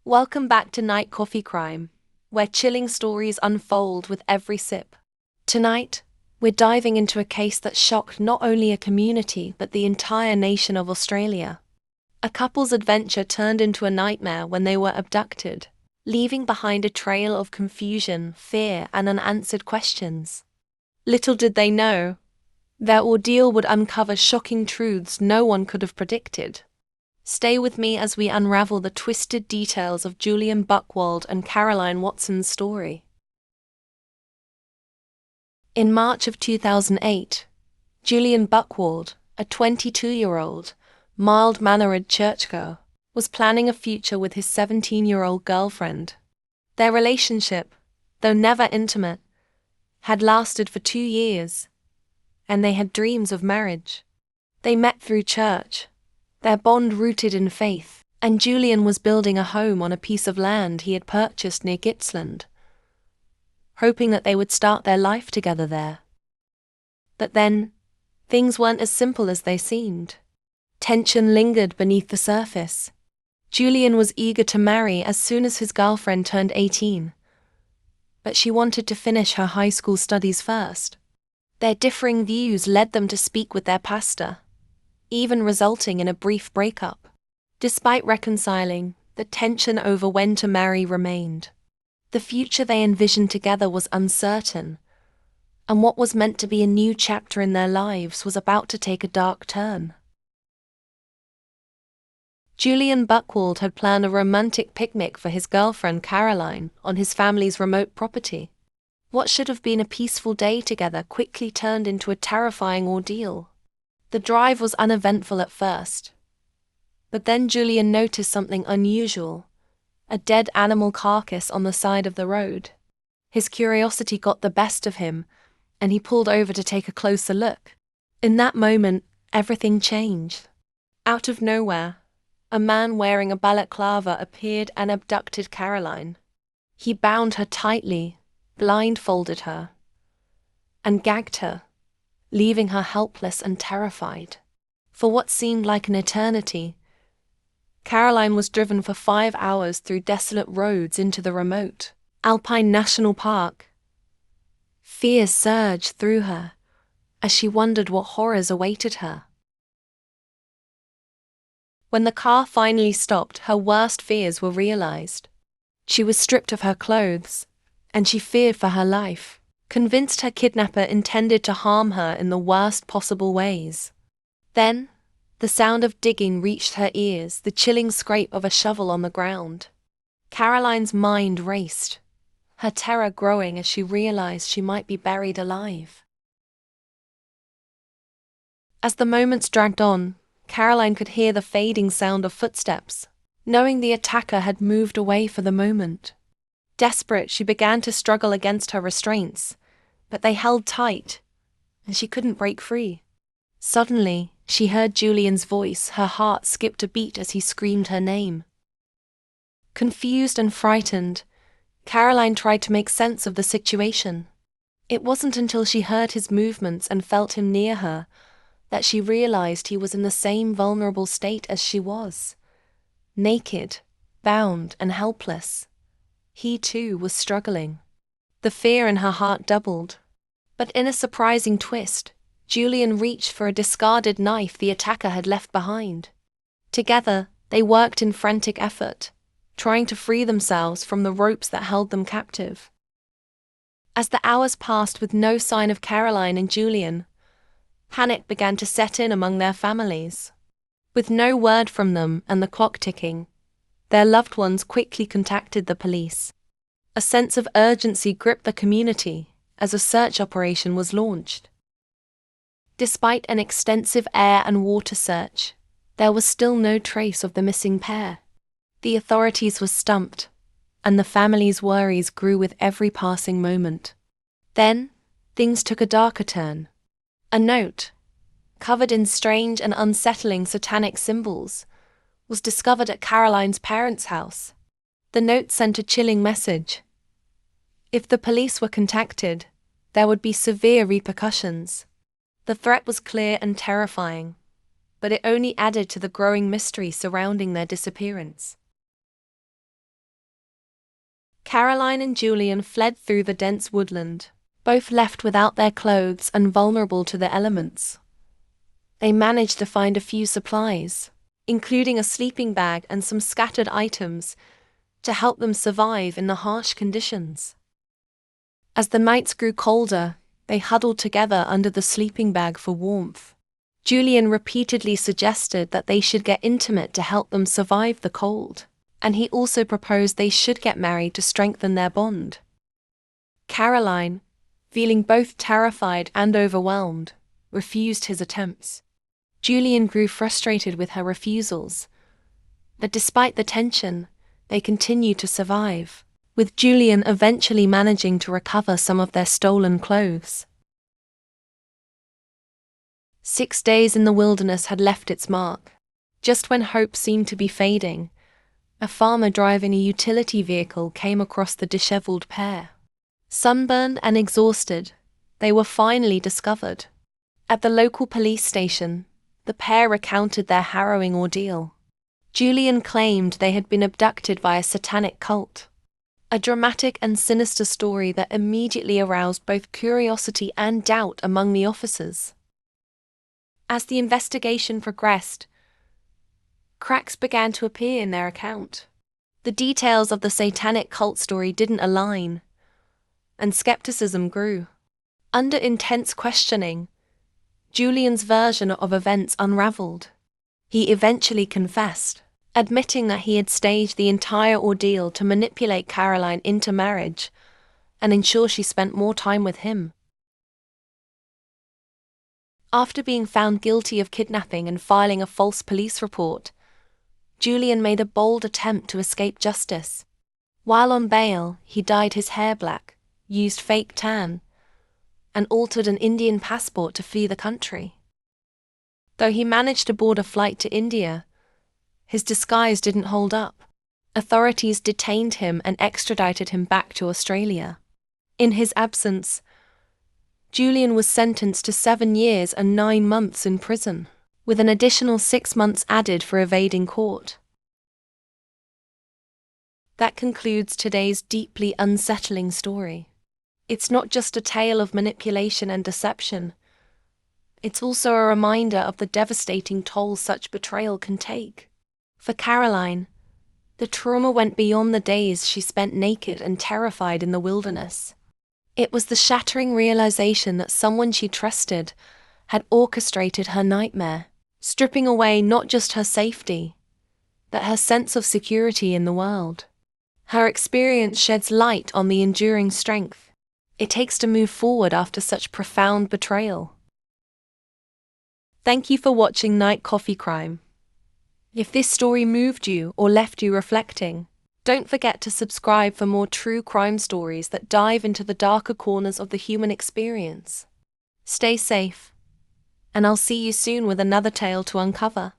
Welcome back to Night Coffee Crime, where chilling stories unfold with every sip. Tonight, we're diving into a case that shocked not only a community but the entire nation of Australia. A couple's adventure turned into a nightmare when they were abducted, leaving behind a trail of confusion, fear, and unanswered questions. Little did they know, their ordeal would uncover shocking truths no one could have predicted. Stay with me as we unravel the twisted details of Julian Buchwald and Carolynne Watson's story. In March of 2008, Julian Buchwald, a 22-year-old, mild-mannered churchgoer, was planning a future with his 17-year-old girlfriend. Their relationship, though never intimate, had lasted for 2 years, and they had dreams of marriage. They met through church, their bond rooted in faith, and Julian was building a home on a piece of land he had purchased near Gippsland, hoping that they would start their life together there. But then, things weren't as simple as they seemed. Tension lingered beneath the surface. Julian was eager to marry as soon as his girlfriend turned 18, but she wanted to finish her high school studies first. Their differing views led them to speak with their pastor, even resulting in a brief breakup. Despite reconciling, the tension over when to marry remained. The future they envisioned together was uncertain, and what was meant to be a new chapter in their lives was about to take a dark turn. Julian Buchwald had planned a romantic picnic for his girlfriend Carolynne on his family's remote property. What should have been a peaceful day together quickly turned into a terrifying ordeal. The drive was uneventful at first, but then Julian noticed something unusual: a dead animal carcass on the side of the road. His curiosity got the best of him, and he pulled over to take a closer look. In that moment, everything changed. Out of nowhere, a man wearing a balaclava appeared and abducted Carolynne. He bound her tightly, blindfolded her, and gagged her, leaving her helpless and terrified. For what seemed like an eternity, Carolynne was driven for 5 hours through desolate roads into the remote Alpine National Park. Fear surged through her as she wondered what horrors awaited her. When the car finally stopped, her worst fears were realized. She was stripped of her clothes, and she feared for her life, convinced her kidnapper intended to harm her in the worst possible ways. Then, the sound of digging reached her ears, the chilling scrape of a shovel on the ground. Carolynne's mind raced, her terror growing as she realized she might be buried alive. As the moments dragged on, Carolynne could hear the fading sound of footsteps, knowing the attacker had moved away for the moment. Desperate, she began to struggle against her restraints, but they held tight, and she couldn't break free. Suddenly, she heard Julian's voice. Her heart skipped a beat as he screamed her name. Confused and frightened, Carolynne tried to make sense of the situation. It wasn't until she heard his movements and felt him near her that she realized he was in the same vulnerable state as she was. Naked, bound, and helpless. He too was struggling. The fear in her heart doubled. But in a surprising twist, Julian reached for a discarded knife the attacker had left behind. Together, they worked in frantic effort, trying to free themselves from the ropes that held them captive. As the hours passed with no sign of Carolynne and Julian, panic began to set in among their families. With no word from them and the clock ticking, their loved ones quickly contacted the police. A sense of urgency gripped the community as a search operation was launched. Despite an extensive air and water search, there was still no trace of the missing pair. The authorities were stumped, and the family's worries grew with every passing moment. Then, things took a darker turn. A note, covered in strange and unsettling satanic symbols, was discovered at Carolynne's parents' house. The note sent a chilling message. If the police were contacted, there would be severe repercussions. The threat was clear and terrifying, but it only added to the growing mystery surrounding their disappearance. Carolynne and Julian fled through the dense woodland, both left without their clothes and vulnerable to the elements. They managed to find a few supplies, including a sleeping bag and some scattered items, to help them survive in the harsh conditions. As the nights grew colder, they huddled together under the sleeping bag for warmth. Julian repeatedly suggested that they should get intimate to help them survive the cold, and he also proposed they should get married to strengthen their bond. Carolynne, feeling both terrified and overwhelmed, refused his attempts. Julian grew frustrated with her refusals, but despite the tension, they continued to survive, with Julian eventually managing to recover some of their stolen clothes. 6 days in the wilderness had left its mark. Just when hope seemed to be fading, a farmer driving a utility vehicle came across the disheveled pair. Sunburned and exhausted, they were finally discovered. At the local police station, the pair recounted their harrowing ordeal. Julian claimed they had been abducted by a satanic cult, a dramatic and sinister story that immediately aroused both curiosity and doubt among the officers. As the investigation progressed, cracks began to appear in their account. The details of the satanic cult story didn't align, and skepticism grew. Under intense questioning, Julian's version of events unraveled. He eventually confessed, admitting that he had staged the entire ordeal to manipulate Carolynne into marriage and ensure she spent more time with him. After being found guilty of kidnapping and filing a false police report, Julian made a bold attempt to escape justice. While on bail, he dyed his hair black, used fake tan, and altered an Indian passport to flee the country. Though he managed to board a flight to India, his disguise didn't hold up. Authorities detained him and extradited him back to Australia. In his absence, Julian was sentenced to 7 years and 9 months in prison, with an additional 6 months added for evading court. That concludes today's deeply unsettling story. It's not just a tale of manipulation and deception. It's also a reminder of the devastating toll such betrayal can take. For Carolynne, the trauma went beyond the days she spent naked and terrified in the wilderness. It was the shattering realization that someone she trusted had orchestrated her nightmare, stripping away not just her safety, but her sense of security in the world. Her experience sheds light on the enduring strength it takes to move forward after such profound betrayal. Thank you for watching Night Coffee Crime. If this story moved you or left you reflecting, don't forget to subscribe for more true crime stories that dive into the darker corners of the human experience. Stay safe, and I'll see you soon with another tale to uncover.